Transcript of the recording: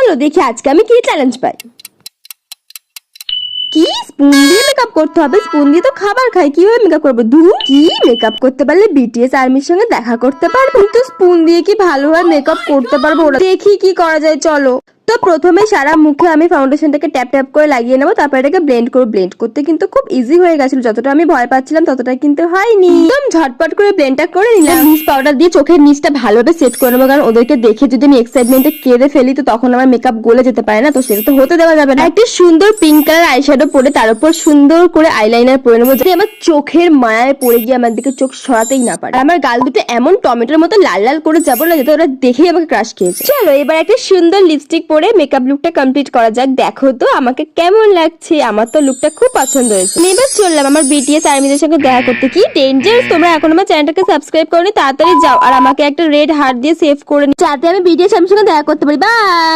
চলো দেখি আজকে আমি কি চ্যালেঞ্জ পাই। কি স্পুন দিয়ে মেকআপ করতে হবে? স্পুন দিয়ে তো খাবার খাই, কিভাবে মেকআপ করবো? ধুর, কি মেকআপ করতে পারলে বিটিএস আর্মির সঙ্গে দেখা করতে পারবো? কিন্তু স্পুন দিয়ে কি ভালোভাবে মেকআপ করতে পারবো? ওরা দেখি কি করা যায়, চলো। তো প্রথমে সারা মুখে আমি ফাউন্ডেশনটাকে ট্যাপ ট্যাপ করে লাগিয়ে নেবো, তারপর এটাকে ব্লেন্ড করবো। ব্লেন্ড করতে কিন্তু খুব ইজি হয়ে গেছিল, যতটা আমি ভয় পাচ্ছিলাম ততটা কিন্তু হয়নি। একদম ঝটপট করে ব্লেন্ডটা করে নিলাম। নিচ পাউডার দিয়ে চোখের নিচটা ভালোভাবে সেট করে নেবো, কারণ ওদেরকে দেখে যদি আমি এক্সাইটমেন্টে কেঁদে ফেলি তো তখন আমার মেকআপ গলে যেতে পারে না, তো সেটা তো হতে দেওয়া যাবে না। একটা সুন্দর পিঙ্ক কালার আইশ্যাডো পরে তার উপর সুন্দর করে আইলাইনার পরে নেবো, যাতে আমার চোখের মায়ায় পড়ে গিয়ে আমার দিকে চোখ সরাতেই না পারে। আমার গাল দুটো এমন টমেটোর মতো লাল লাল করে যাবো না, যাতে ওরা দেখেই আমাকে ক্রাশ খেয়েছে। চলো এবার একটা সুন্দর লিপস্টিক পরে মেকআপ লুকটা কমপ্লিট করা যাক। দেখো তো আমাকে কেমন লাগছে, আমার তো লুকটা খুব পছন্দ হয়েছে। এবার চললাম আমার বিটিএস আর্মিদের সঙ্গে দেখা করতে। কি ডেঞ্জার, তোমরা এখন আমার চ্যানেলটাকে সাবস্ক্রাইব করনি, তাড়াতাড়ি যাও আর আমাকে একটা রেড হার্ট দিয়ে সেভ করে নি, যাতে আমি বিটিএস আর্মির সঙ্গে দেখা করতে পারি। বাই।